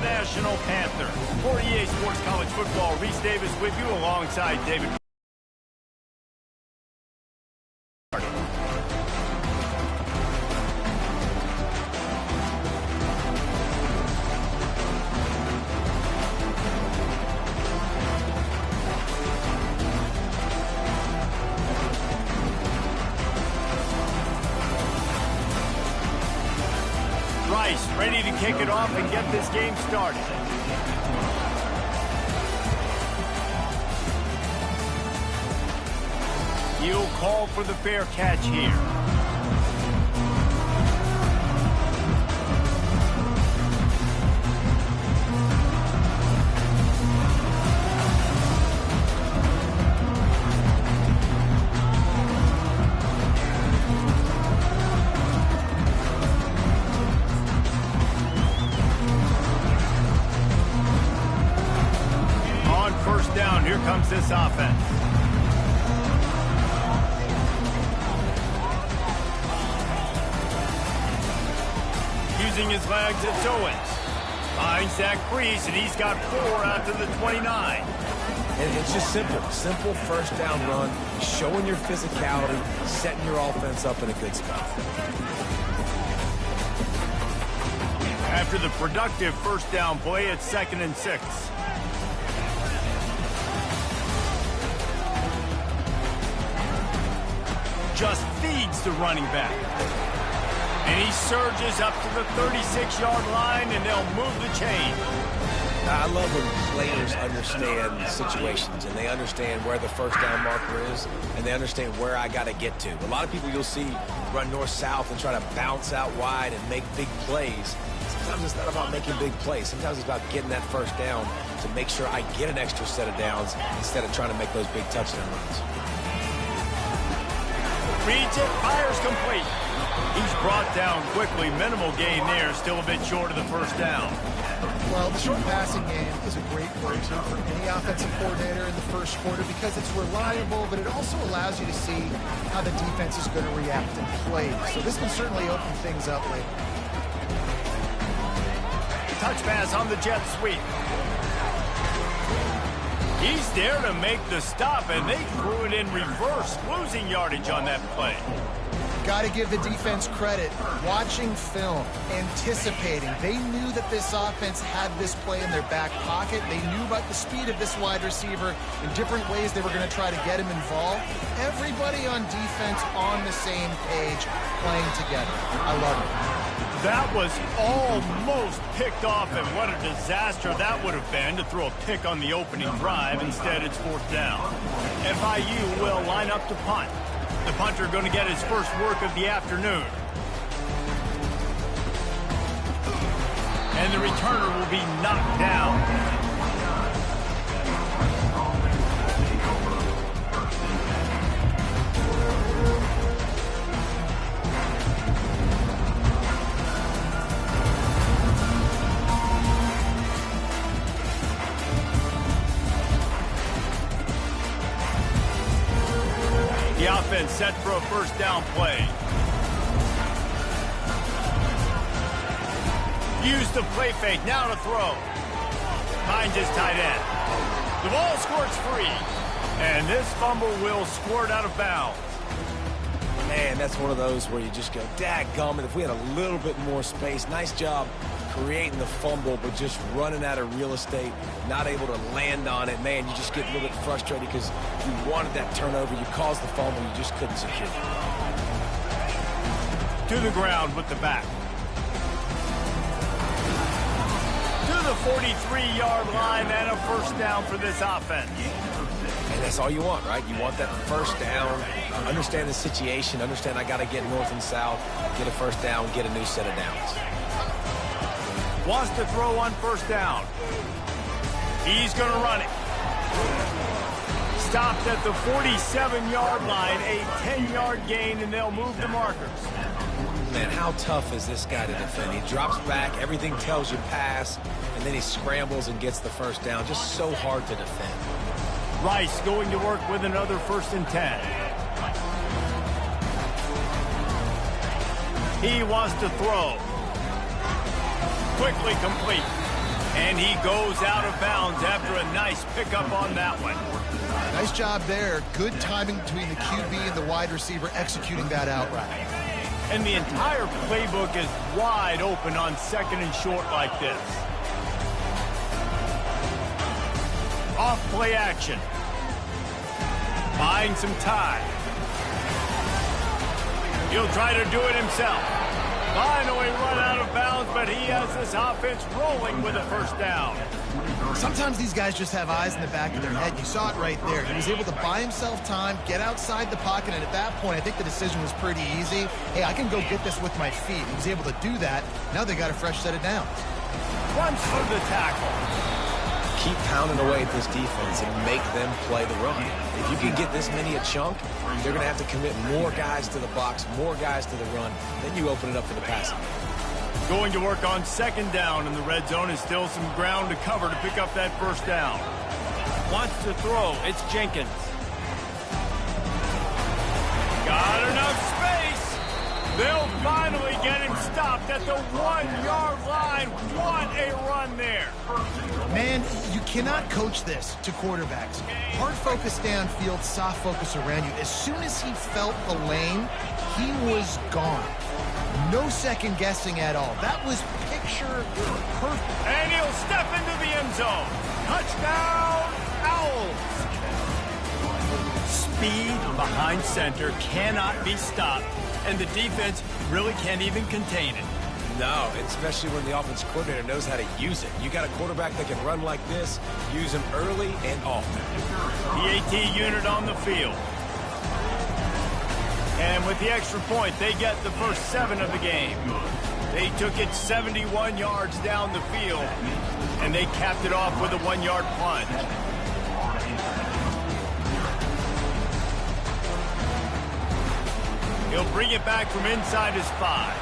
National Panther. For EA Sports College Football, Reese Davis with you alongside David. Rice ready to kick it off and get this game started. He'll call for the fair catch here. Here comes this offense. Using his legs, it's Owens. Finds that crease, and he's got 4 out to the 29. And it's just simple. Simple first down run, showing your physicality, setting your offense up in a good spot. After the productive first down play, it's 2nd and 6. Just feeds the running back. And he surges up to the 36-yard line, and they'll move the chain. I love when players understand situations, and they understand where the first down marker is, and they understand where I got to get to. A lot of people you'll see run north-south and try to bounce out wide and make big plays. Sometimes it's not about making big plays. Sometimes it's about getting that first down to make sure I get an extra set of downs instead of trying to make those big touchdown runs. Reads it, fires complete. He's brought down quickly. Minimal gain there, still a bit short of the first down. Well, the short passing game is a great go-to for any offensive coordinator in the first quarter because it's reliable, but it also allows you to see how the defense is going to react and play. So this can certainly open things up later. Touch pass on the jet sweep. He's there to make the stop, and they threw it in reverse, losing yardage on that play. Got to give the defense credit. Watching film, anticipating. They knew that this offense had this play in their back pocket. They knew about the speed of this wide receiver in different ways they were going to try to get him involved. Everybody on defense on the same page, playing together. I love it. That was almost picked off, and what a disaster that would have been to throw a pick on the opening drive. Instead, it's 4th down. FIU will line up to punt. The punter going to get his first work of the afternoon. And the returner will be knocked down. The offense set for a first down play. Use the play fake, now to throw. Finds his tight end. The ball squirts free. And this fumble will squirt out of bounds. Man, that's one of those where you just go, dadgummit, if we had a little bit more space. Nice job creating the fumble, but just running out of real estate, not able to land on it. Man, you just get a little bit frustrated because you wanted that turnover. You caused the fumble, you just couldn't secure it. To the ground with the back. To the 43-yard line, and a first down for this offense. And that's all you want, right? You want that first down, understand the situation, understand I got to get north and south, get a first down, get a new set of downs. Wants to throw on first down. He's going to run it. Stopped at the 47-yard line, a 10-yard gain, and they'll move the markers. Man, how tough is this guy to defend? He drops back, everything tells you pass, and then he scrambles and gets the first down. Just so hard to defend. Rice going to work with another 1st and 10. He wants to throw. Quickly complete. And he goes out of bounds after a nice pickup on that one. Nice job there. Good timing between the QB and the wide receiver executing that out right. And the entire playbook is wide open on second and short like this. Off play action. Buying some time. He'll try to do it himself. Finally run out of bounds, but he has this offense rolling with a first down. Sometimes these guys just have eyes in the back of their head. You saw it right there. He was able to buy himself time, get outside the pocket, and at that point, I think the decision was pretty easy. Hey, I can go get this with my feet. He was able to do that. Now they got a fresh set of downs. Runs for the tackle. Keep pounding away at this defense and make them play the run. If you can get this many a chunk, they're going to have to commit more guys to the box, more guys to the run. Then you open it up for the passing. Going to work on second down, and the red zone is still some ground to cover to pick up that first down. Wants to throw. It's Jenkins. Got enough space. They'll finally get him stopped at the 1-yard line. What a run there. Man, you cannot coach this to quarterbacks. Hard focus downfield, soft focus around you. As soon as he felt the lane, he was gone. No second guessing at all. That was picture perfect. And he'll step into the end zone. Touchdown, Owls. Speed behind center cannot be stopped, and the defense really can't even contain it. No, especially when the offense coordinator knows how to use it. You got a quarterback that can run like this, use him early and often. The AT unit on the field. And with the extra point, they get the first 7 of the game. They took it 71 yards down the field, and they capped it off with a 1-yard plunge. He'll bring it back from inside his 5.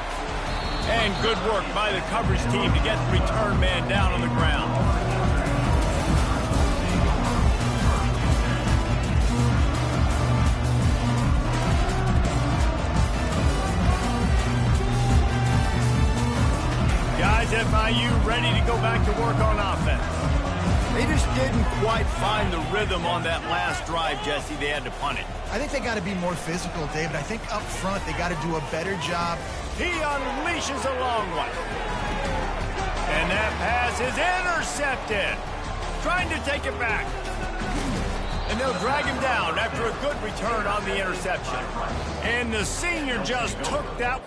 And good work by the coverage team to get the return man down on the ground. Guys, FIU ready to go back to work on offense. They just didn't quite find the rhythm on that last drive, Jesse. They had to punt it. I think they got to be more physical, David. I think up front they got to do a better job. He unleashes a long one. And that pass is intercepted. Trying to take it back. And they'll drag him down after a good return on the interception. And the senior just took that.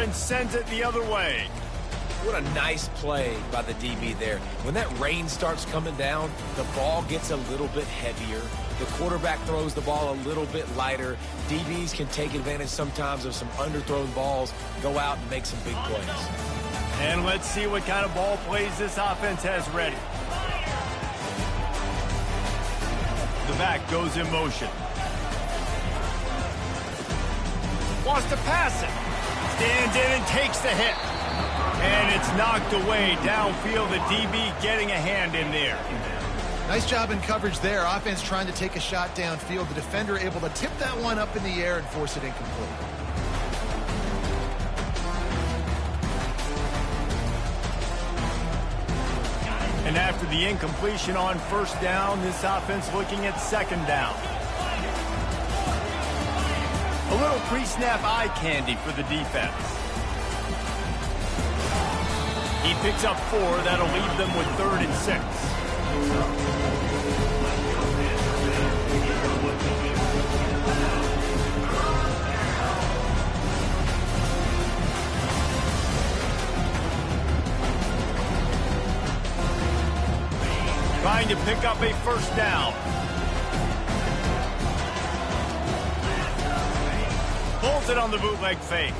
And sends it the other way. What a nice play by the DB there. When that rain starts coming down, the ball gets a little bit heavier. The quarterback throws the ball a little bit lighter. DBs can take advantage sometimes of some underthrown balls, go out and make some big plays. And let's see what kind of ball plays this offense has ready. The back goes in motion. Wants to pass it. Stands in and takes the hit. And it's knocked away downfield. The DB getting a hand in there. Nice job in coverage there. Offense trying to take a shot downfield. The defender able to tip that one up in the air and force it incomplete. And after the incompletion on first down, this offense looking at second down. A little pre-snap eye candy for the defense. He picks up 4. That'll leave them with 3rd and 6. Trying to pick up a first down. Pulls it on the bootleg fake.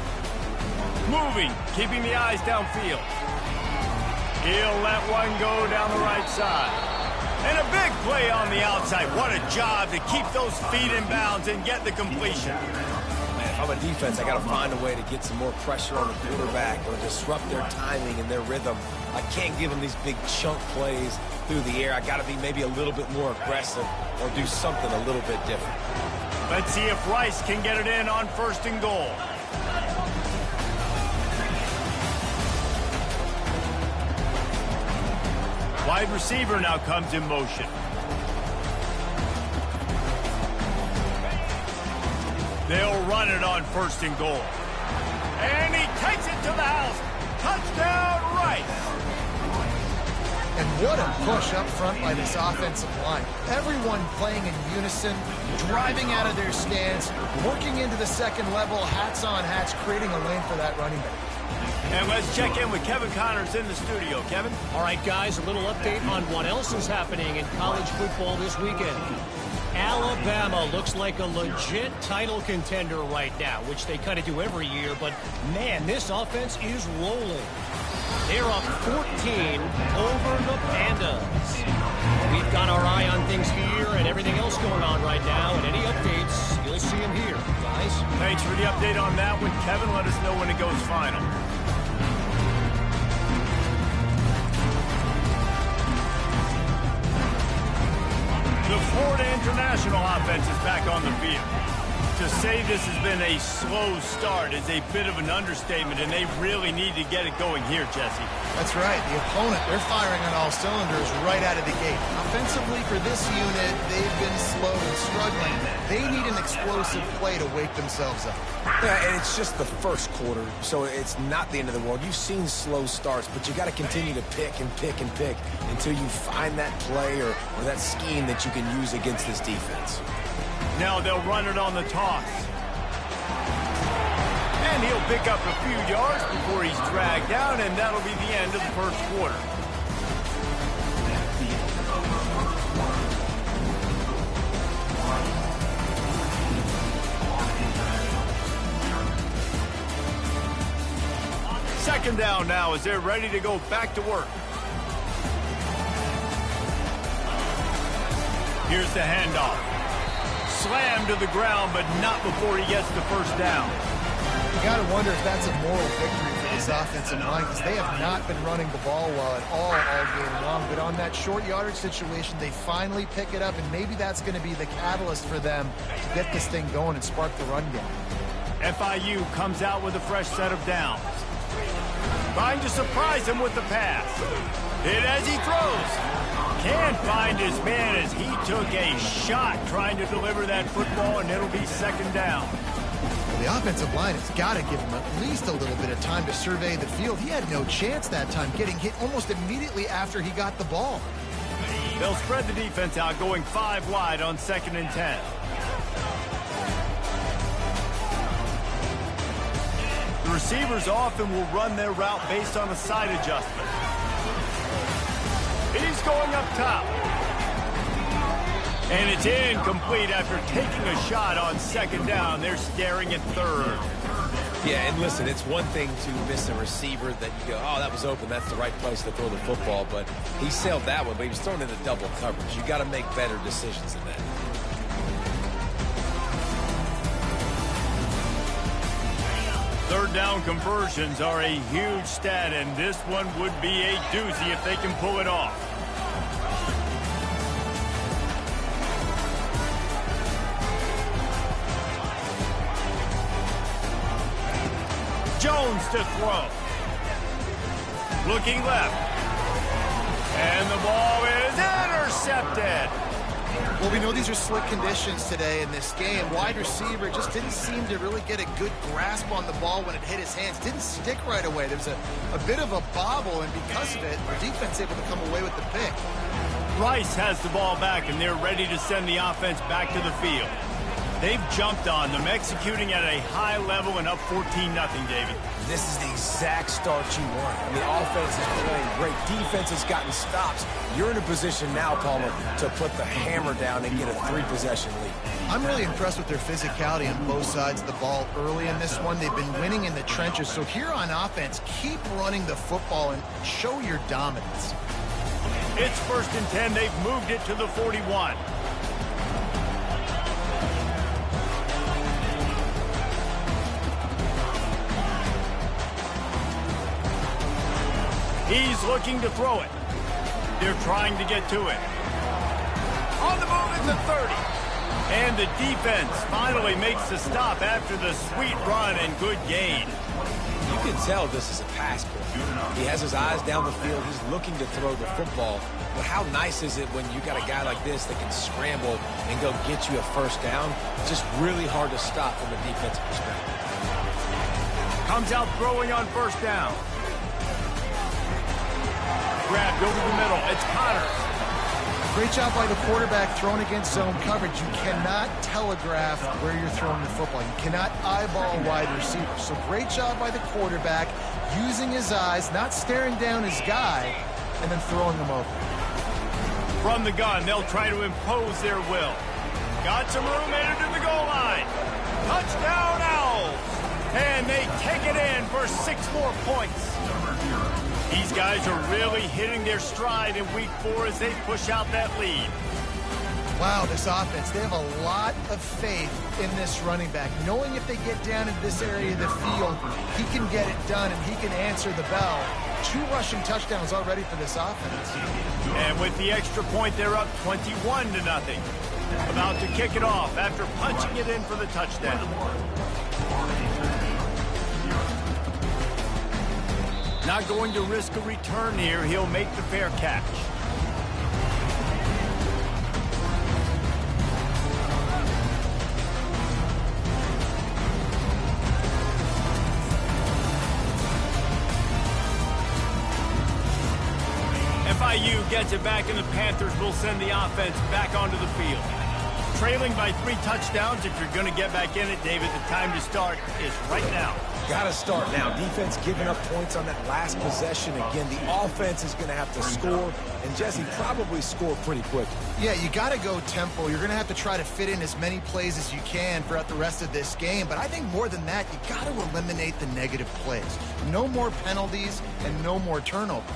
Moving, keeping the eyes downfield. He'll let one go down the right side. And a big play on the outside. What a job to keep those feet in bounds and get the completion. Man, if I'm a defense, I got to find a way to get some more pressure on the quarterback or disrupt their timing and their rhythm. I can't give them these big chunk plays through the air. I got to be maybe a little bit more aggressive or do something a little bit different. Let's see if Rice can get it in on 1st and goal. Wide receiver now comes in motion. They'll run it on 1st and goal. And he takes it to the house. Touchdown, Rice. And what a push up front by this offensive line. Everyone playing in unison, driving out of their stance, working into the second level, hats on hats, creating a lane for that running back. And let's check in with Kevin Connors in the studio. Kevin? All right, guys, a little update on what else is happening in college football this weekend. Alabama looks like a legit title contender right now, which they kind of do every year, but man, this offense is rolling. They're up 14 over the Pandas. We've got our eye on things here and everything else going on right now, and any updates, you'll see them here, guys. Thanks for the update on that one, Kevin. Let us know when it goes final. The Florida International offense is back on the field. To say this has been a slow start is a bit of an understatement, and they really need to get it going here, Jesse. That's right. The opponent, they're firing on all cylinders right out of the gate. Offensively, for this unit, they've been slow and struggling. They need an explosive play to wake themselves up. Yeah, and it's just the first quarter, so it's not the end of the world. You've seen slow starts, but you got to continue to pick and pick and pick until you find that play or that scheme that you can use against this defense. Now they'll run it on the toss. And he'll pick up a few yards before he's dragged down, and that'll be the end of the first quarter. Second down now as they're ready to go back to work. Here's the handoff. Slammed to the ground, but not before he gets the first down. You got to wonder if that's a moral victory for this offensive line, because they have not been running the ball well at all game long. But on that short yardage situation, they finally pick it up, and maybe that's going to be the catalyst for them to get this thing going and spark the run game. FIU comes out with a fresh set of downs. Trying to surprise him with the pass. Hit as he throws. Can't find his man as he took a shot trying to deliver that football, and it'll be second down. The offensive line has got to give him at least a little bit of time to survey the field. He had no chance that time, getting hit almost immediately after he got the ball. They'll spread the defense out, going 5 wide on 2nd and 10. The receivers often will run their route based on a side adjustment. He's going up top. And it's incomplete after taking a shot on 2nd down. They're staring at 3rd. Yeah, and listen, it's one thing to miss a receiver that you go, oh, that was open, that's the right place to throw the football, but he sailed that one, but he was thrown into double coverage. You got to make better decisions than that. Third down conversions are a huge stat, and this one would be a doozy if they can pull it off. Jones to throw. Looking left. And the ball is intercepted. Well, we know these are slick conditions today in this game. Wide receiver just didn't seem to really get a good grasp on the ball when it hit his hands. Didn't stick right away. There was a bit of a bobble, and because of it, the defense able to come away with the pick. Rice has the ball back, and they're ready to send the offense back to the field. They've jumped on them, executing at a high level and up 14-0, David. This is the exact start you want. And the offense is playing great. Defense has gotten stops. You're in a position now, Palmer, to put the hammer down and get a 3-possession lead. I'm really impressed with their physicality on both sides of the ball early in this one. They've been winning in the trenches. So here on offense, keep running the football and show your dominance. It's 1st and 10. They've moved it to the 41. He's looking to throw it. They're trying to get to it. On the move at the 30. And the defense finally makes the stop after the sweet run and good gain. You can tell this is a pass play. He has his eyes down the field. He's looking to throw the football. But how nice is it when you got a guy like this that can scramble and go get you a first down? It's just really hard to stop from a defensive perspective. Comes out throwing on 1st down. Grabbed over the middle. It's Connors. Great job by the quarterback throwing against zone coverage. You cannot telegraph where you're throwing the football. You cannot eyeball wide receivers. So great job by the quarterback using his eyes, not staring down his guy, and then throwing him over. From the gun, they'll try to impose their will. Got some room headed to the goal line. Touchdown Owls. And they take it in for 6 more points. These guys are really hitting their stride in week 4 as they push out that lead. Wow, this offense, they have a lot of faith in this running back. Knowing if they get down into this area of the field, he can get it done and he can answer the bell. 2 rushing touchdowns already for this offense. And with the extra point, they're up 21-0. About to kick it off after punching it in for the touchdown. Not going to risk a return here. He'll make the fair catch. FIU gets it back, and the Panthers will send the offense back onto the field. Trailing by 3 touchdowns. If you're going to get back in it, David, the time to start is right now. Got to start now. Defense giving up points on that last possession. Again, the offense is going to have to score, and Jesse probably score pretty quick. Yeah, you got to go tempo. You're going to have to try to fit in as many plays as you can throughout the rest of this game. But I think more than that, you got to eliminate the negative plays. No more penalties and no more turnovers.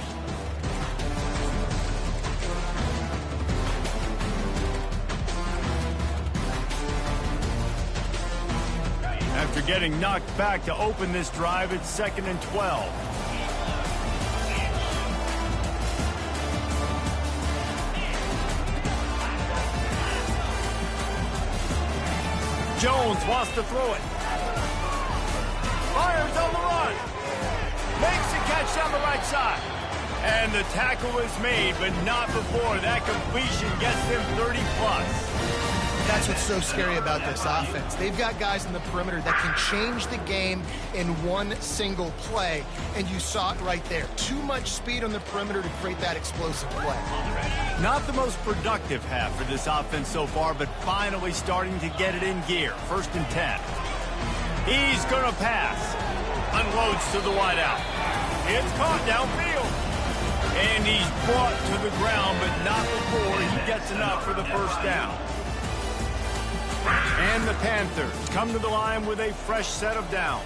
After getting knocked back to open this drive, it's 2nd and 12. Jones wants to throw it. Fires on the run. Makes the catch down the right side. And the tackle is made, but not before that completion gets them 30+. That's what's so scary about this offense. They've got guys in the perimeter that can change the game in one single play, and you saw it right there. Too much speed on the perimeter to create that explosive play. Not the most productive half for this offense so far, but finally starting to get it in gear. 1st and 10. He's going to pass. Unloads to the wideout. It's caught downfield. And he's brought to the ground, but not before he gets enough for the first down. And the Panthers come to the line with a fresh set of downs.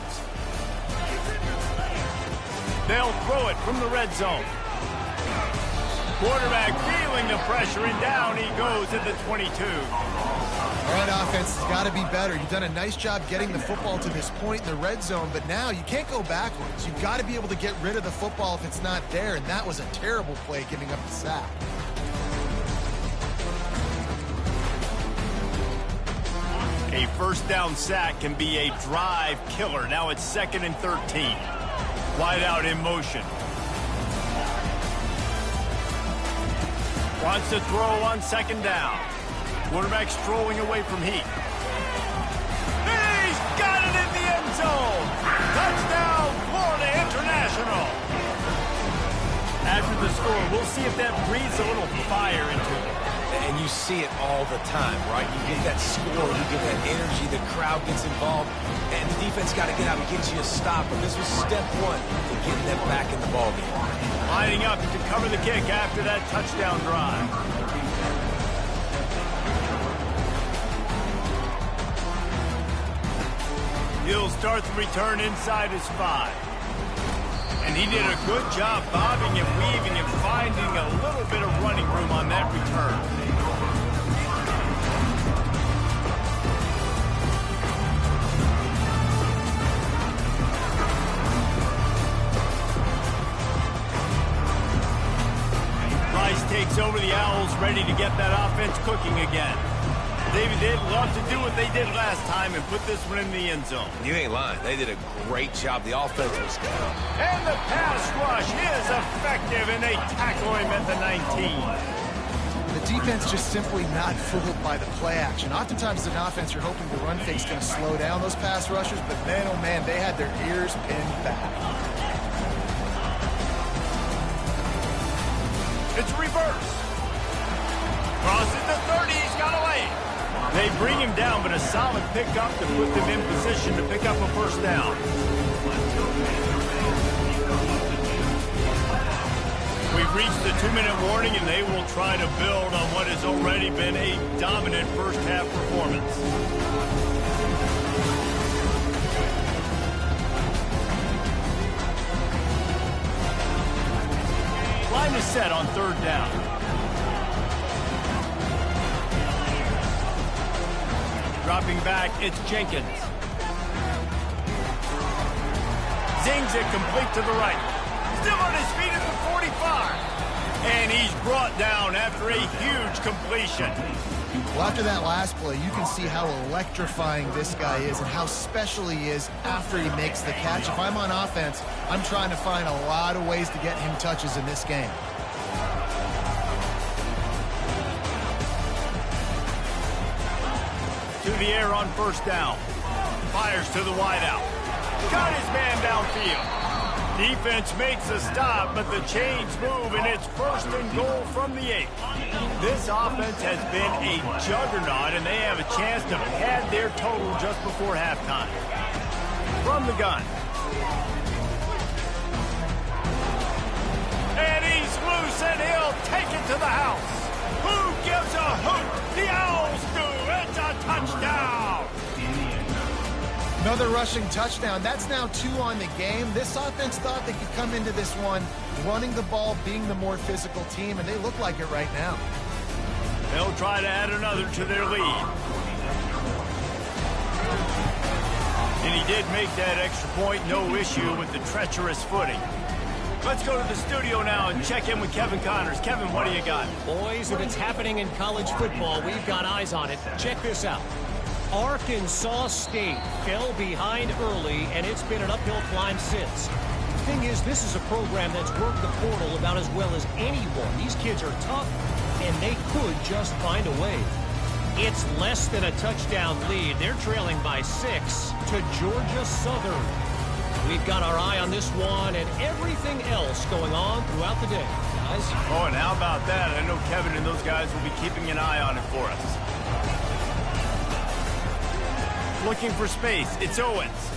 They'll throw it from the red zone. Quarterback feeling the pressure, and down he goes at the 22. All right, offense has got to be better. You've done a nice job getting the football to this point in the red zone, but now you can't go backwards. You've got to be able to get rid of the football if it's not there, and that was a terrible play giving up the sack. A first down sack can be a drive killer. Now it's 2nd and 13. Wide out in motion. Wants to throw on 2nd down. Quarterback strolling away from heat. He's got it in the end zone. Touchdown, Florida International. After the score, we'll see if that breathes a little fire into it. And you see it all the time, right? You get that score, you get that energy, the crowd gets involved, and the defense got to get out and get you a stop. But this was step one to getting them back in the ballgame. Lining up to cover the kick after that touchdown drive. He'll start the return inside his 5. And he did a good job bobbing and weaving and finding a little bit of running room on that return. Rice takes over the Owls, ready to get that offense cooking again. David, they'd love to do what they did last time and put this one in the end zone. You ain't lying. They did a great job. The offense was good. And the pass rush is effective, and they tackle him at the 19. The defense just simply not fooled by the play action. Oftentimes, as an offense, you're hoping the run fake's going to slow down those pass rushers, but man, oh man, they had their ears pinned back. It's reverse. Crosses the 30. He's got away. They bring him down, but a solid pickup to put them in position to pick up a first down. We've reached the 2-minute warning, and they will try to build on what has already been a dominant first-half performance. Line is set on 3rd down. Dropping back, it's Jenkins. Zings it complete to the right. Still on his feet at the 45. And he's brought down after a huge completion. Well, after that last play, you can see how electrifying this guy is and how special he is after he makes the catch. If I'm on offense, I'm trying to find a lot of ways to get him touches in this game. To the air on 1st down. Fires to the wideout. Got his man downfield. Defense makes a stop, but the chains move, and it's 1st and goal from the 8. This offense has been a juggernaut, and they have a chance to pad their total just before halftime. From the gun. And he's loose, and he'll take it to the house. Who gives a hoot? The Owls do. It's a touchdown. Another rushing touchdown. That's now 2 on the game. This offense thought they could come into this one running the ball, being the more physical team, and they look like it right now. They'll try to add another to their lead. And he did make that extra point, no issue with the treacherous footing. Let's go to the studio now and check in with Kevin Connors. Kevin, what do you got? Boys, if it's happening in college football, we've got eyes on it. Check this out. Arkansas State fell behind early, and it's been an uphill climb since. The thing is, this is a program that's worked the portal about as well as anyone. These kids are tough, and they could just find a way. It's less than a touchdown lead. They're trailing by 6 to Georgia Southern. We've got our eye on this one and everything else going on throughout the day, guys. Oh, and how about that? I know Kevin and those guys will be keeping an eye on it for us. Looking for space. It's Owens.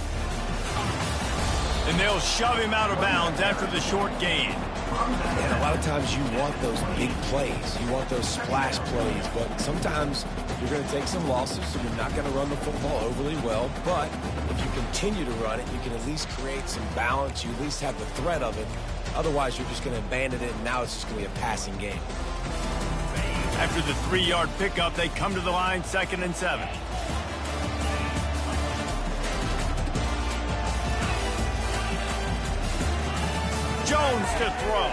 And they'll shove him out of bounds after the short gain. And a lot of times you want those big plays. You want those splash plays. But sometimes you're going to take some losses, so you're not going to run the football overly well. But if you continue to run it, you can at least create some balance. You at least have the threat of it. Otherwise, you're just going to abandon it, and now it's just going to be a passing game. After the 3-yard pickup, they come to the line, 2nd and 7. Jones to throw.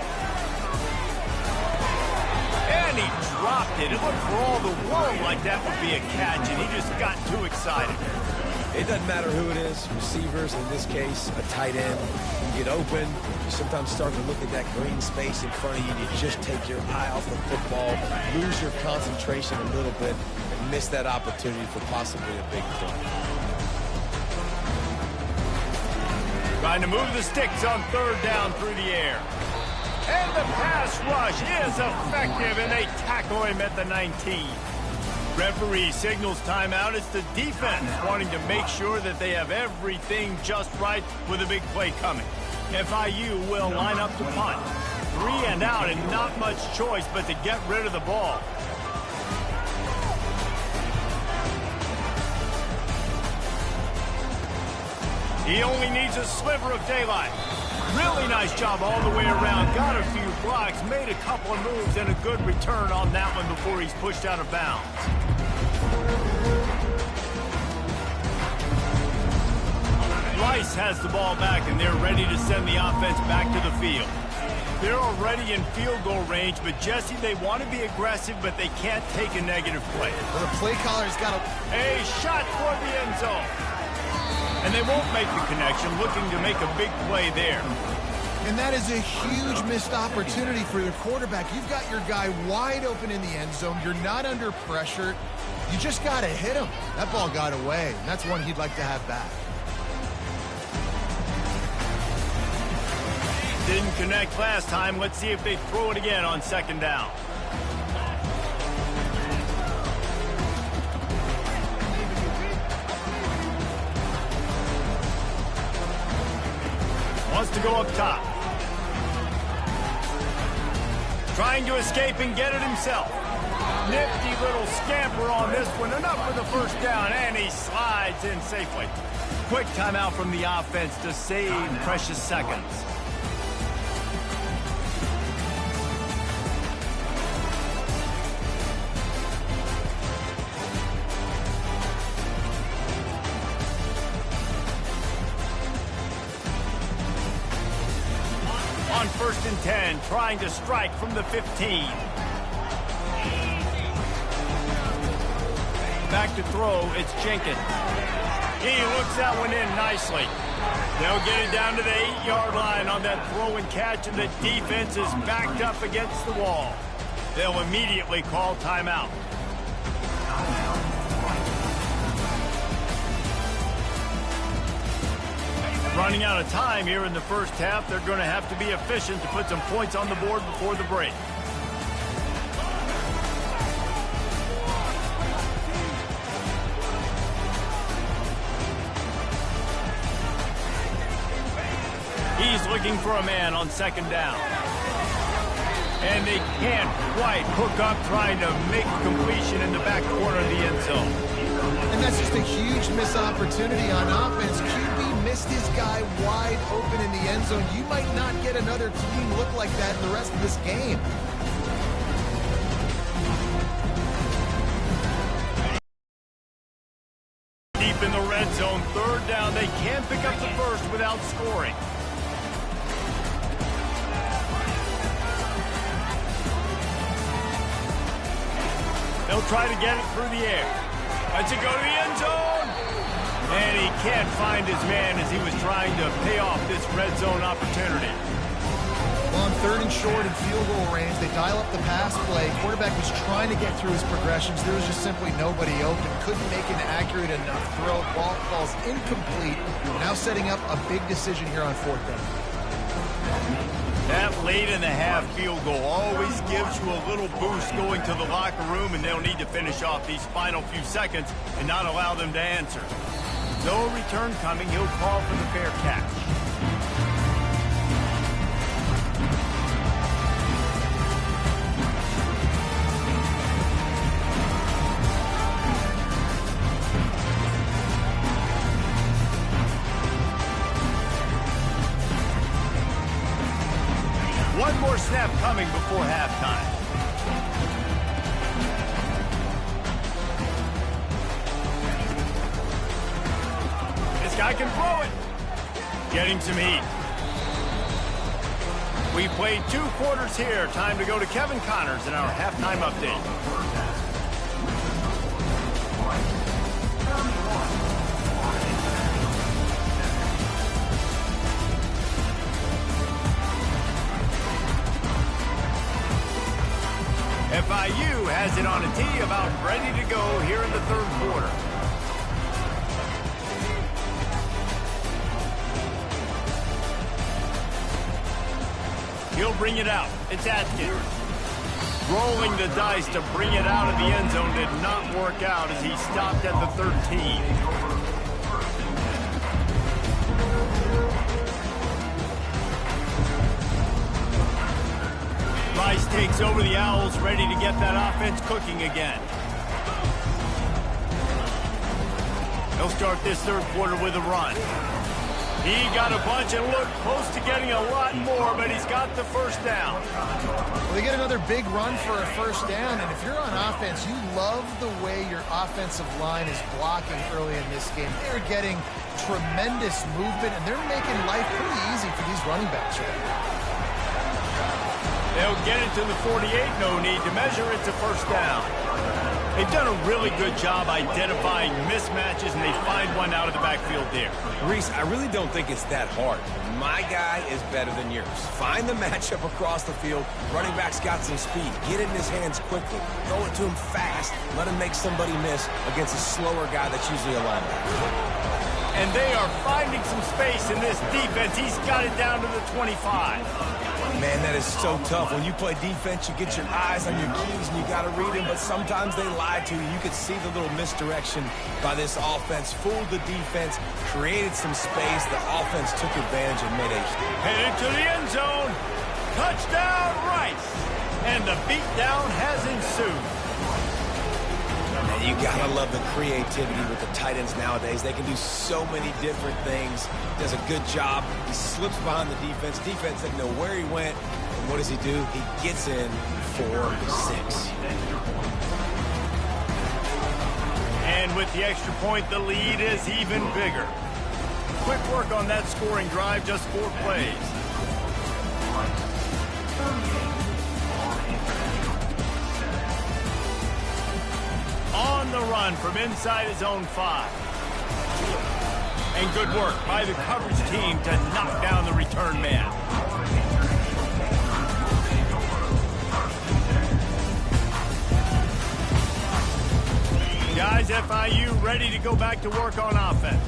And he dropped it. It looked for all the world like that would be a catch, and he just got too excited. It doesn't matter who it is, receivers, in this case, a tight end. You get open, you sometimes start to look at that green space in front of you, and you just take your eye off the football, lose your concentration a little bit, and miss that opportunity for possibly a big play. Trying to move the sticks on 3rd down through the air. And the pass rush is effective, and they tackle him at the 19. Referee signals timeout. It's the defense wanting to make sure that they have everything just right with a big play coming. FIU will line up to punt. 3 and out, and not much choice but to get rid of the ball. He only needs a sliver of daylight. Really nice job all the way around. Got a few blocks, made a couple of moves, and a good return on that one before he's pushed out of bounds. Rice has the ball back, and they're ready to send the offense back to the field. They're already in field goal range, but Jesse, they want to be aggressive, but they can't take a negative play. Well, the play caller's got a shot toward the end zone. And they won't make the connection, looking to make a big play there. And that is a huge missed opportunity for your quarterback. You've got your guy wide open in the end zone. You're not under pressure. You just got to hit him. That ball got away. And that's one he'd like to have back. Didn't connect last time. Let's see if they throw it again on 2nd down. Wants to go up top. Trying to escape and get it himself. Nifty little scamper on this one. Enough for the 1st down, and he slides in safely. Quick timeout from the offense to save precious seconds. On 1st and 10, trying to strike from the 15. Back to throw, it's Jenkins. He looks that one in nicely. They'll get it down to the 8-yard line on that throw and catch, and the defense is backed up against the wall. They'll immediately call timeout. Running out of time here in the 1st half. They're going to have to be efficient to put some points on the board before the break. He's looking for a man on 2nd down. And they can't quite hook up, trying to make a completion in the back corner of the end zone. And that's just a huge missed opportunity on offense. QB missed his guy wide open in the end zone. You might not get another clean look like that in the rest of this game. Deep in the red zone, 3rd down. They can't pick up the first without scoring. They'll try to get it through the air. Lets it go to the end zone. And he can't find his man as he was trying to pay off this red zone opportunity. Well, on 3rd and short in field goal range, they dial up the pass play. Quarterback was trying to get through his progressions. There was just simply nobody open. Couldn't make an accurate enough throw. Ball falls incomplete. Now setting up a big decision here on 4th down. That late in the half field goal always gives you a little boost going to the locker room, and they'll need to finish off these final few seconds and not allow them to answer. No return coming. He'll call for the fair catch. coming before halftime. This guy can throw it. Getting some heat. We played 2 quarters here. Time to go to Kevin Connors in our halftime update. FIU has it on a tee, about ready to go here in the 3rd quarter. He'll bring it out. It's Atkins. Rolling the dice to bring it out of the end zone did not work out as he stopped at the 13. Rice takes over the Owls, ready to get that offense cooking again. He'll start this 3rd quarter with a run. He got a bunch and looked close to getting a lot more, but he's got the 1st down. Well, they get another big run for a 1st down, and if you're on offense, you love the way your offensive line is blocking early in this game. They're getting tremendous movement, and they're making life pretty easy for these running backs right now. They'll get it to the 48, no need to measure. It's a 1st down. They've done a really good job identifying mismatches, and they find one out of the backfield there. Reese, I really don't think it's that hard. My guy is better than yours. Find the matchup across the field. Running back's got some speed. Get it in his hands quickly. Throw it to him fast. Let him make somebody miss against a slower guy that's usually a linebacker. And they are finding some space in this defense. He's got it down to the 25. Man, that is so tough. When you play defense, you get your eyes on your keys and you got to read them, but sometimes they lie to you. You could see the little misdirection by this offense. Fooled the defense, created some space. The offense took advantage and made a... Headed to the end zone. Touchdown, Rice. And the beatdown has ensued. Man, you got to love the creativity with the tight ends nowadays. They can do so many different things. Does a good job. He slips behind the defense. Defense doesn't know where he went. And what does he do? He gets in for 6. And with the extra point, the lead is even bigger. Quick work on that scoring drive, just 4 plays. On the run from inside his own 5. And good work by the coverage team to knock down the return man. Guys, FIU ready to go back to work on offense.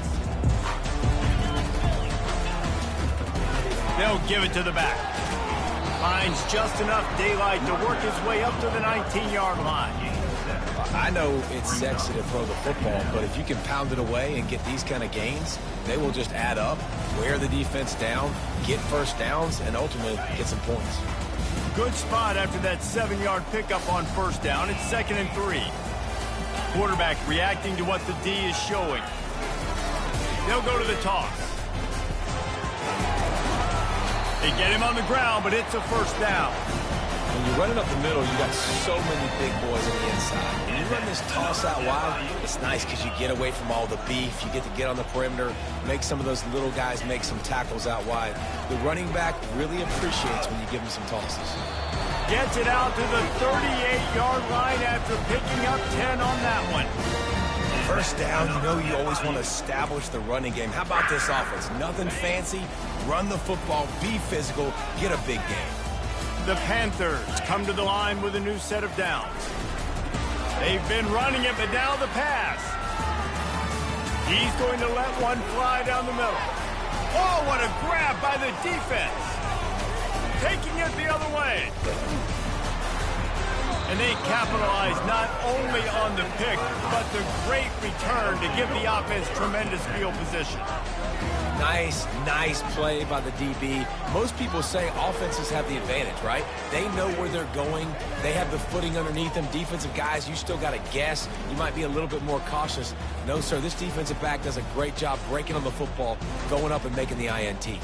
They'll give it to the back. Finds just enough daylight to work his way up to the 19-yard line. I know it's sexy to throw the football, but if you can pound it away and get these kind of gains, they will just add up, wear the defense down, get 1st downs, and ultimately get some points. Good spot after that 7-yard pickup on 1st down. It's 2nd and 3. Quarterback reacting to what the D is showing. They'll go to the toss. They get him on the ground, but it's a 1st down. When you're running up the middle, you got so many big boys on the inside. When you run this toss out wide, it's nice because you get away from all the beef. You get to get on the perimeter, make some of those little guys make some tackles out wide. The running back really appreciates when you give him some tosses. Gets it out to the 38-yard line after picking up 10 on that one. 1st down, you know you always want to establish the running game. How about this offense? Nothing fancy. Run the football, be physical, get a big game. The Panthers come to the line with a new set of downs. They've been running it, but now the pass. He's going to let one fly down the middle. Oh, what a grab by the defense. Taking it the other way. And they capitalize not only on the pick, but the great return to give the offense tremendous field position. Nice play by the DB. Most people say offenses have the advantage, right? They know where they're going. They have the footing underneath them. Defensive guys, you still got to guess. You might be a little bit more cautious. No, sir, this defensive back does a great job breaking on the football, going up and making the INT.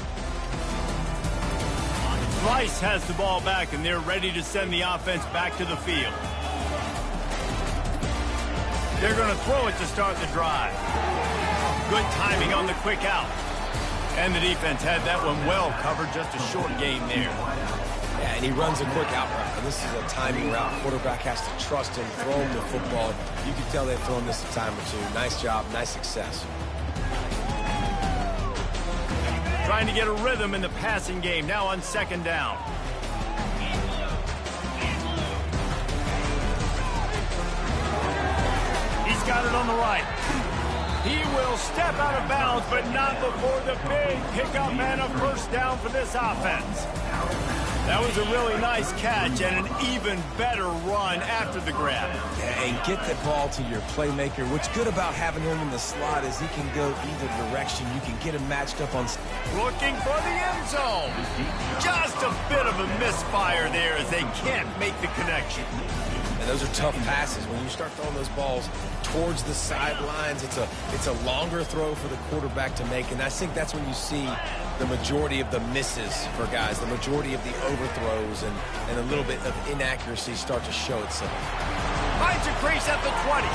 Rice has the ball back, and they're ready to send the offense back to the field. They're going to throw it to start the drive. Good timing on the quick out. And the defense had that one well covered, just a short gain there. Yeah, and he runs a quick out route. And this is a timing route. Quarterback has to trust him, throw him the football. You can tell they've thrown this a time or two. Nice job, nice success. Trying to get a rhythm in the passing game, now on second down. He's got it on the right. He will step out of bounds, but not before the big pickup and a first down for this offense. That was a really nice catch and an even better run after the grab. Yeah, and get the ball to your playmaker. What's good about having him in the slot is he can go either direction. You can get him matched up on... Looking for the end zone. Just a bit of a misfire there as they can't make the connection. And those are tough passes. When you start throwing those balls towards the sidelines, it's a longer throw for the quarterback to make. And I think that's when you see the majority of the misses for guys, the majority of the overthrows and a little bit of inaccuracy start to show itself. Finds a crease at the 20.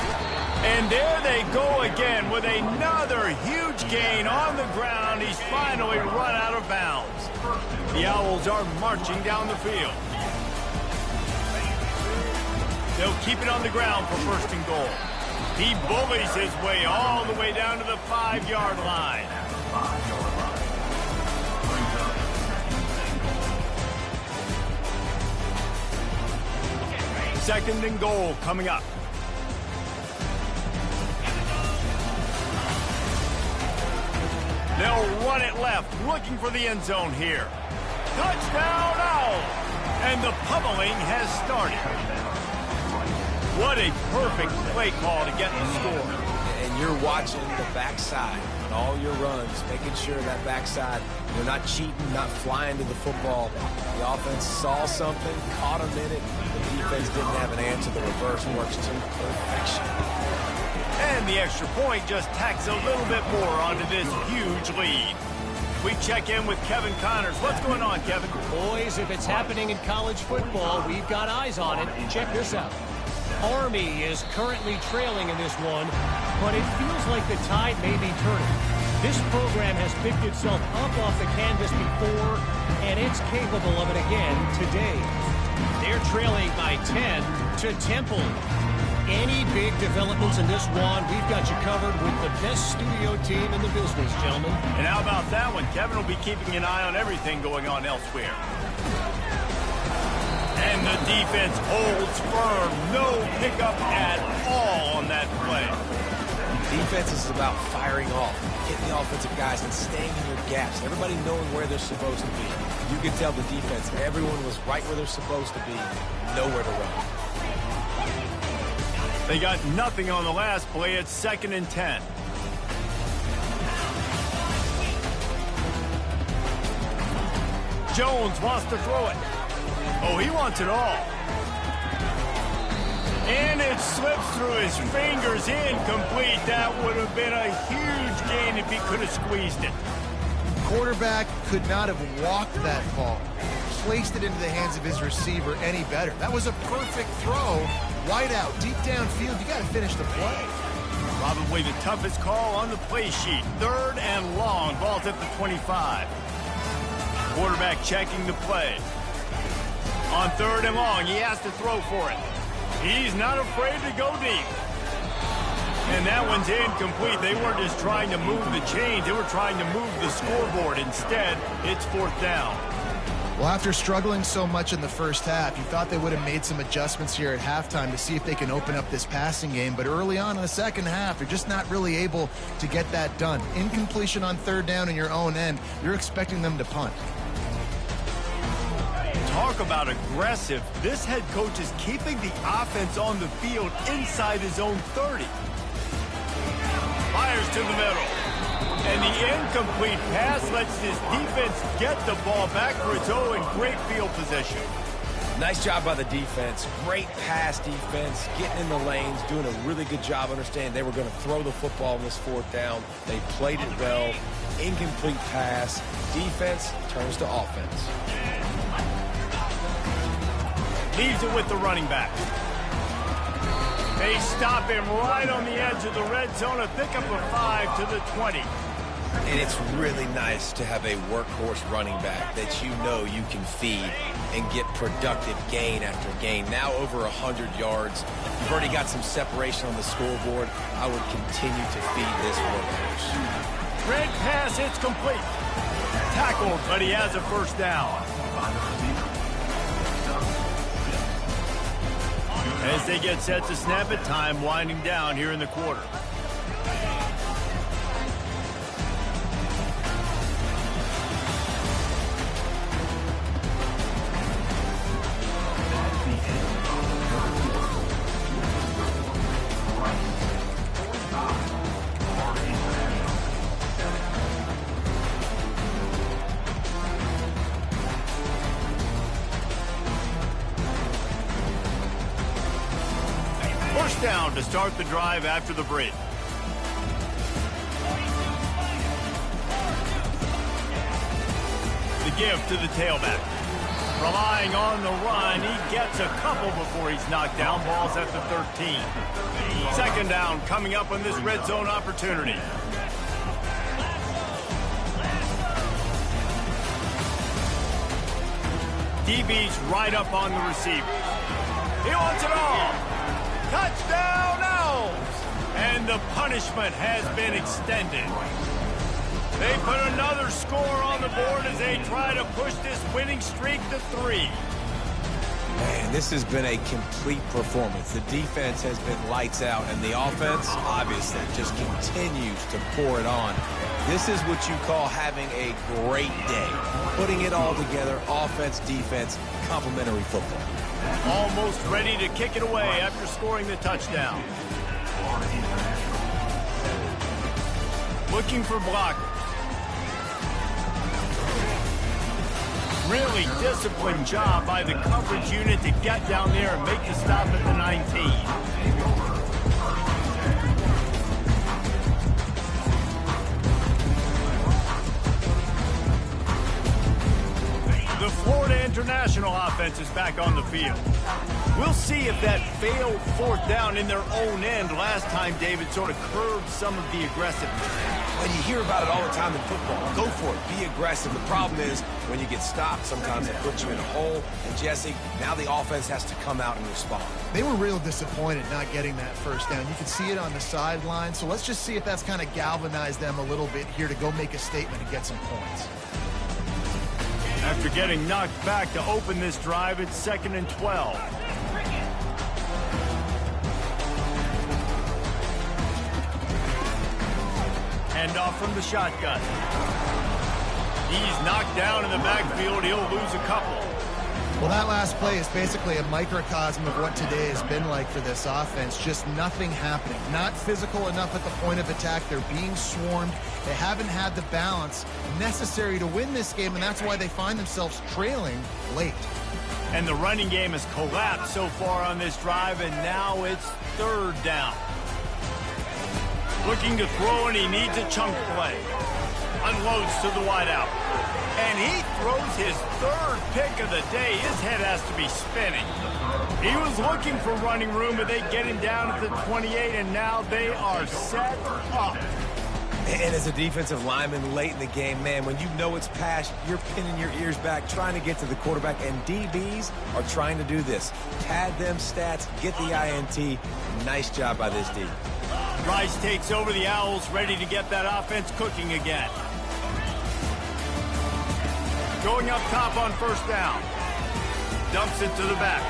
And there they go again with another huge gain on the ground. He's finally run out of bounds. The Owls are marching down the field. They'll keep it on the ground for first and goal. He bullies his way all the way down to the 5-yard line. Second and goal coming up. They'll run it left, looking for the end zone here. Touchdown Owls! And the pummeling has started. What a perfect play call to get the score. And you're watching the backside on all your runs, making sure that backside, they're not cheating, not flying to the football. The offense saw something, caught them in it. The defense didn't have an answer. The reverse works to perfection. And the extra point just tacks a little bit more onto this huge lead. We check in with Kevin Connors. What's going on, Kevin? Boys, if it's happening in college football, we've got eyes on it. Check this out. Army is currently trailing in this one, but it feels like the tide may be turning. This program has picked itself up off the canvas before, and it's capable of it again today. They're trailing by 10 to Temple. Any big developments in this one, we've got you covered with the best studio team in the business, gentlemen. And how about that one? Kevin will be keeping an eye on everything going on elsewhere. And the defense holds firm. No pickup at all on that play. Defense is about firing off, hitting the offensive guys and staying in your gaps. Everybody knowing where they're supposed to be. You can tell the defense, everyone was right where they're supposed to be, nowhere to run. They got nothing on the last play. It's 2nd and 10. Jones wants to throw it. Oh, he wants it all. And it slips through his fingers, incomplete. That would have been a huge gain if he could have squeezed it. Quarterback could not have walked that ball, placed it into the hands of his receiver any better. That was a perfect throw. Wide out, deep downfield. You got to finish the play. Probably the toughest call on the play sheet. 3rd and long. Ball's at the 25. Quarterback checking the play. On 3rd and long, he has to throw for it. He's not afraid to go deep. And that one's incomplete. They weren't just trying to move the chains. They were trying to move the scoreboard. Instead, it's 4th down. Well, after struggling so much in the first half, you thought they would have made some adjustments here at halftime to see if they can open up this passing game. But early on in the second half, they're just not really able to get that done. Incompletion on 3rd down in your own end, you're expecting them to punt. Talk about aggressive. This head coach is keeping the offense on the field inside his own 30. Fires to the middle. And the incomplete pass lets his defense get the ball back for its own in great field position. Nice job by the defense. Great pass defense, getting in the lanes, doing a really good job understanding they were going to throw the football in this 4th down. They played it well. Incomplete pass. Defense turns to offense. Leaves it with the running back. They stop him right on the edge of the red zone. A pickup of 5 to the 20. And it's really nice to have a workhorse running back that you know you can feed and get productive gain after gain. Now over 100 yards. You've already got some separation on the scoreboard. I would continue to feed this workhorse. Red pass, it's complete. Tackled, but he has a first down. As they get set to snap it, time winding down here in the quarter. First down to start the drive after the break. The give to the tailback. Relying on the run, he gets a couple before he's knocked down. Ball's at the 13. Second down coming up on this red zone opportunity. DB's right up on the receiver. He wants it all. Touchdown Owls! And the punishment has been extended. They put another score on the board as they try to push this winning streak to 3. Man, this has been a complete performance. The defense has been lights out, and the offense, obviously, just continues to pour it on. This is what you call having a great day. Putting it all together, offense, defense, complementary football. Almost ready to kick it away after scoring the touchdown. Looking for blockers. Really disciplined job by the coverage unit to get down there and make the stop at the 19. The Florida International offense is back on the field. We'll see if that failed fourth down in their own end last time, David, sort of curbed some of the aggressiveness. Well, you hear about it all the time in football. Go for it. Be aggressive. The problem is when you get stopped, sometimes it puts you in a hole. And, Jesse, now the offense has to come out and respond. They were real disappointed not getting that first down. You could see it on the sideline. So let's just see if that's kind of galvanized them a little bit here to go make a statement and get some points. After getting knocked back to open this drive, it's 2nd and 12. Handoff from the shotgun. He's knocked down in the backfield. He'll lose a couple. Well, that last play is basically a microcosm of what today has been like for this offense. Just nothing happening. Not physical enough at the point of attack. They're being swarmed. They haven't had the balance necessary to win this game, and that's why they find themselves trailing late. And the running game has collapsed so far on this drive, and now it's 3rd down. Looking to throw, and he needs a chunk play. Unloads to the wideout. And he throws his 3rd pick of the day. His head has to be spinning. He was looking for running room, but they get him down at the 28, and now they are set up. And as a defensive lineman late in the game, man, when you know it's pass, you're pinning your ears back, trying to get to the quarterback, and DBs are trying to do this. Pad them stats, get the INT. Nice job by this D. Rice takes over the Owls, ready to get that offense cooking again. Going up top on first down. Dumps it to the back.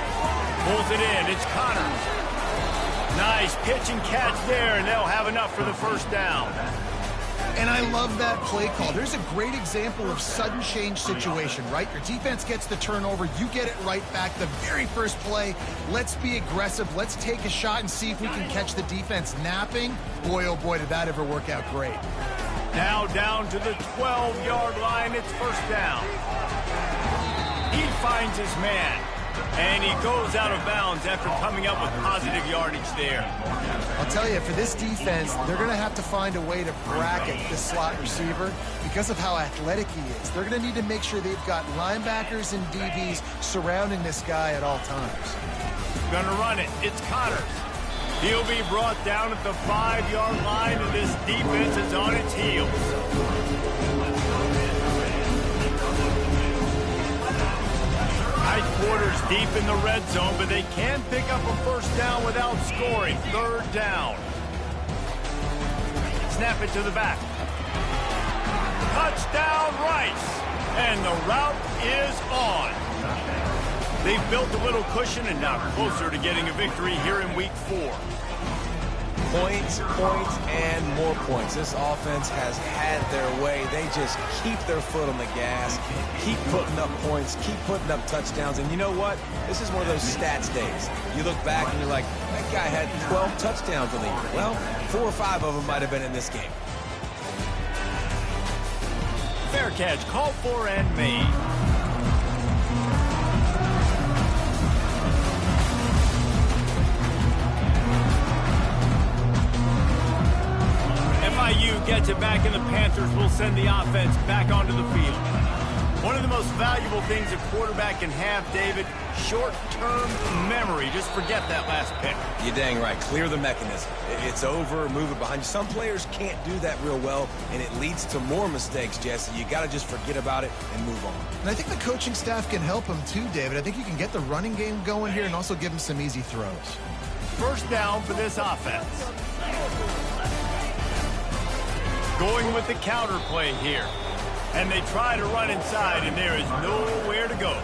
Pulls it in. It's Connors. Nice pitch and catch there, and they'll have enough for the first down. And I love that play call. There's a great example of sudden change situation, right? Your defense gets the turnover. You get it right back. The very first play, let's be aggressive. Let's take a shot and see if we can catch the defense napping. Boy, oh boy, did that ever work out great. Now down to the 12-yard line. It's first down. He finds his man. And he goes out of bounds after coming up with positive yardage there. I'll tell you, for this defense, they're going to have to find a way to bracket this slot receiver because of how athletic he is. They're going to need to make sure they've got linebackers and DBs surrounding this guy at all times. Gonna run it. It's Connors. He'll be brought down at the 5-yard line, and this defense is on its heels. Tight quarters deep in the red zone, but they can pick up a first down without scoring. 3rd down. Snap it to the back. Touchdown, Rice. And the route is on. They've built a little cushion and now closer to getting a victory here in Week 4. Points, points, and more points. This offense has had their way. They just keep their foot on the gas, keep putting up points, keep putting up touchdowns. And you know what? This is one of those stats days. You look back and you're like, that guy had 12 touchdowns in the year. Well, 4 or 5 of them might have been in this game. Fair catch, called for and made. FIU gets it back, and the Panthers will send the offense back onto the field. One of the most valuable things a quarterback can have, David, short-term memory. Just forget that last pick. You're dang right. Clear the mechanism. It's over, move it behind you. Some players can't do that real well, and it leads to more mistakes, Jesse. You got to just forget about it and move on. And I think the coaching staff can help him too, David. I think you can get the running game going here and also give him some easy throws. First down for this offense. Going with the counter play here. And they try to run inside, and there is nowhere to go.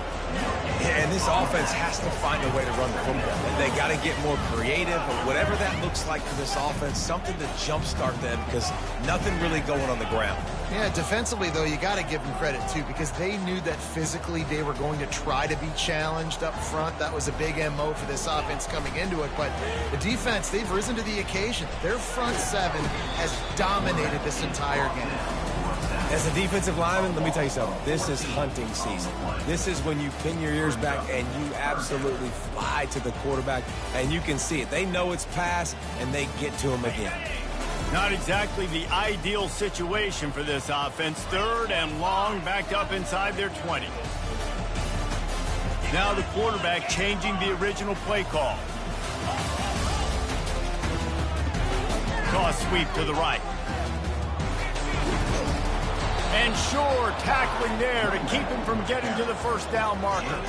Yeah, and this offense has to find a way to run the football. They got to get more creative, or whatever that looks like for this offense, something to jumpstart them because nothing really going on the ground. Yeah, defensively, though, you got to give them credit, too, because they knew that physically they were going to try to be challenged up front. That was a big MO for this offense coming into it. But the defense, they've risen to the occasion. Their front seven has dominated this entire game. As a defensive lineman, let me tell you something. This is hunting season. This is when you pin your ears back and you absolutely fly to the quarterback, and you can see it. They know it's pass, and they get to him again. Not exactly the ideal situation for this offense. 3rd and long, backed up inside their 20. Now the quarterback changing the original play call. Cross sweep to the right. And sure, tackling there to keep him from getting to the first down marker.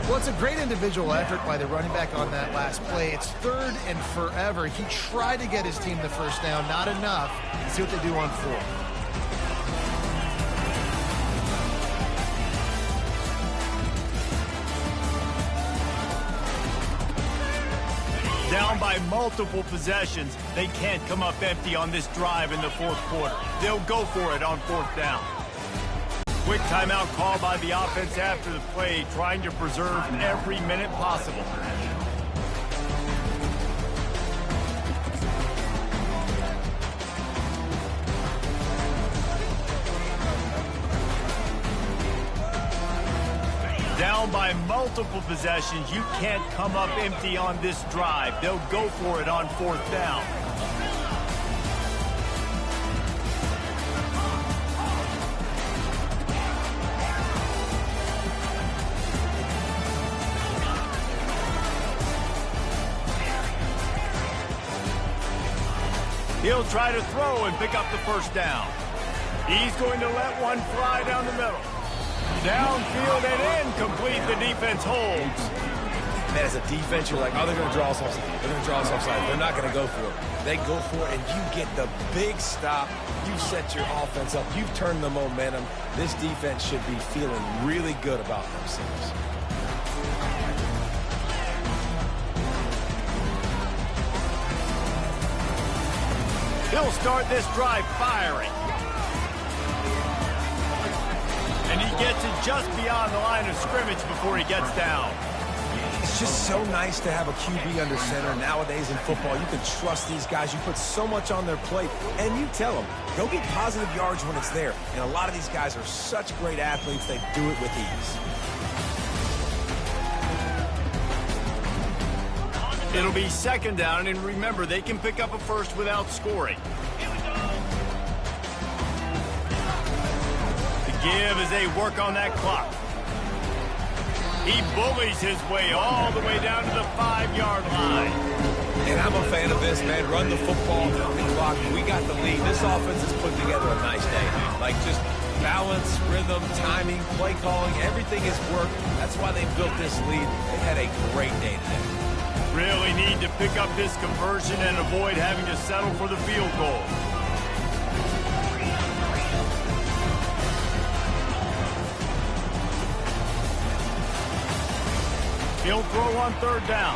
Well, it's a great individual effort by the running back on that last play. It's 3rd and forever. He tried to get his team the first down, not enough. Let's see what they do on 4th. Down by multiple possessions, they can't come up empty on this drive in the 4th quarter. They'll go for it on 4th down. Quick timeout call by the offense after the play, trying to preserve every minute possible. Down by multiple possessions, you can't come up empty on this drive. They'll go for it on 4th down. He'll try to throw and pick up the first down. He's going to let one fly down the middle. Downfield and incomplete. The defense holds. Man, as a defense, you're like, oh, they're going to draw us offside. They're going to draw us offside. They're not going to go for it. They go for it, and you get the big stop. You've set your offense up. You've turned the momentum. This defense should be feeling really good about themselves. He'll start this drive firing. And he gets it just beyond the line of scrimmage before he gets down. It's just so nice to have a QB under center. Nowadays in football, you can trust these guys. You put so much on their plate, and you tell them, go get positive yards when it's there. And a lot of these guys are such great athletes, they do it with ease. It'll be second down, and remember, they can pick up a first without scoring. The give as they work on that clock. He bullies his way all the way down to the 5-yard line. And I'm a fan of this, man. Run the football, milk the clock. We got the lead. This offense has put together a nice day, man. Like, just balance, rhythm, timing, play calling, everything has worked. That's why they built this lead. They had a great day today. Really need to pick up this conversion and avoid having to settle for the field goal. He'll throw on third down.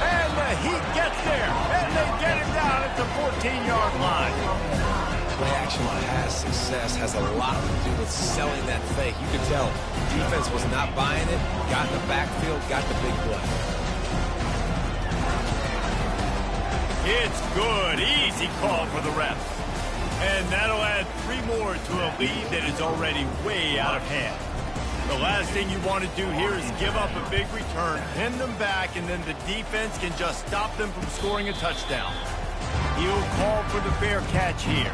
And the Heat gets there. And they get him down at the 14-yard line. Play action has success, has a lot to do with selling that fake. You could tell defense was not buying it, got in the backfield, got the big play. It's good. Easy call for the refs. And that'll add 3 more to a lead that is already way out of hand. The last thing you want to do here is give up a big return, pin them back, and then the defense can just stop them from scoring a touchdown. He'll call for the fair catch here.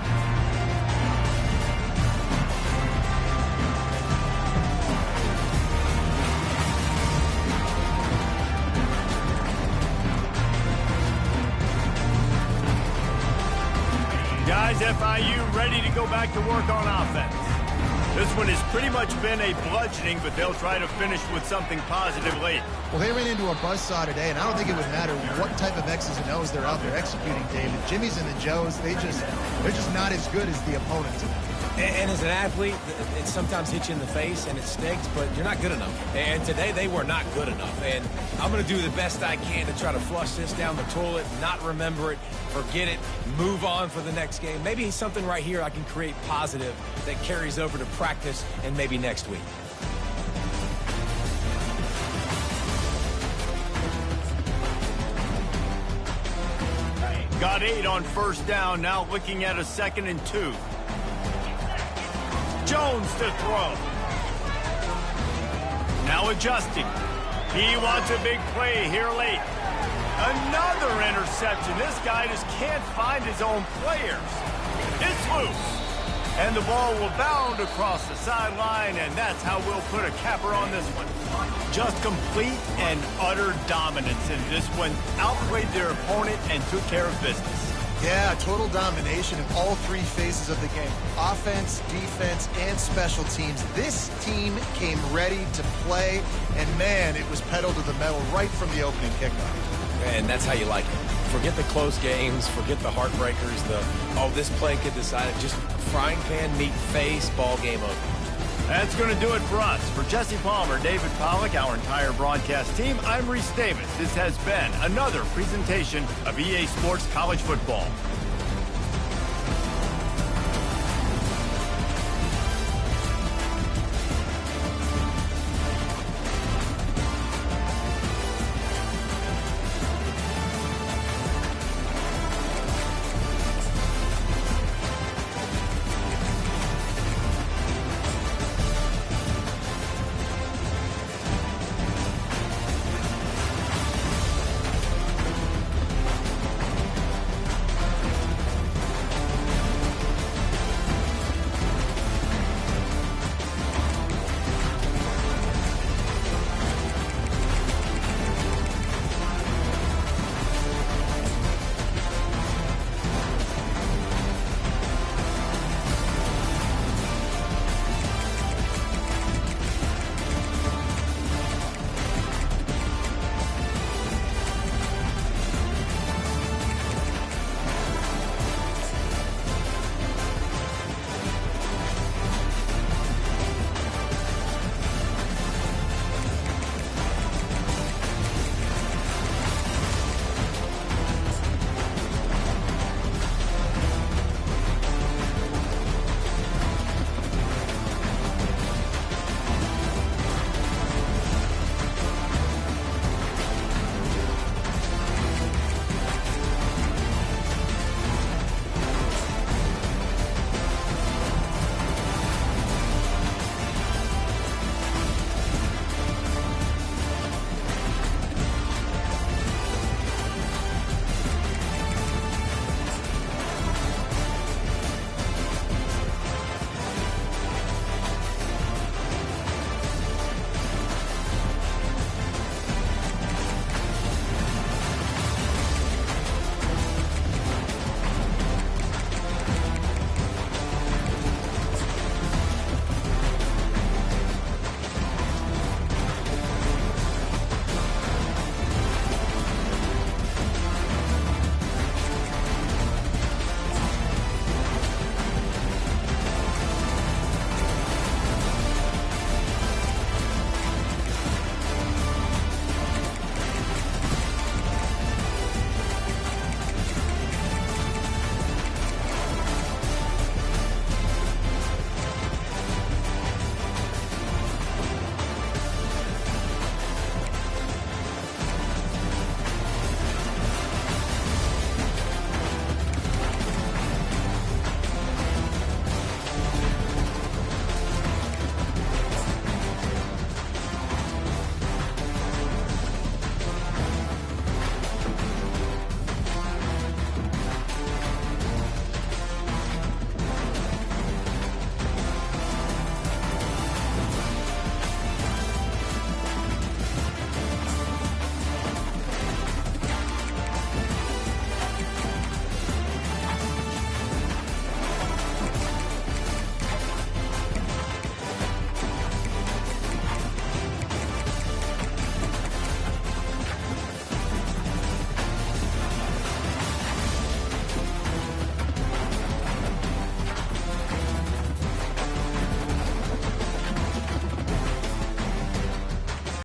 Guys, FIU ready to go back to work on offense. This one has pretty much been a bludgeoning, but they'll try to finish with something positive late. Well, they ran into a buzzsaw today, and I don't think it would matter what type of X's and O's they're out there executing, David. Jimmy's and the Joes, they're just not as good as the opponents. And as an athlete, it sometimes hits you in the face and it stinks, but you're not good enough. And today they were not good enough. And I'm going to do the best I can to try to flush this down the toilet, not remember it, forget it, move on for the next game. Maybe something right here I can create positive that carries over to practice and maybe next week. Got 8 on first down, now looking at a 2nd and 2. Jones to throw. Now adjusting. He wants a big play here late. Another interception. This guy just can't find his own players. It's loose. And the ball will bound across the sideline, and that's how we'll put a capper on this one. Just complete and utter dominance in this one. Outplayed their opponent and took care of business. Yeah, total domination in all 3 phases of the game. Offense, defense, and special teams. This team came ready to play, and man, it was pedal to the metal right from the opening kickoff. And that's how you like it. Forget the close games, forget the heartbreakers, this play could decide it. Just frying pan, meat face, ball game over. That's going to do it for us. For Jesse Palmer, David Pollack, our entire broadcast team, I'm Reese Davis. This has been another presentation of EA Sports College Football.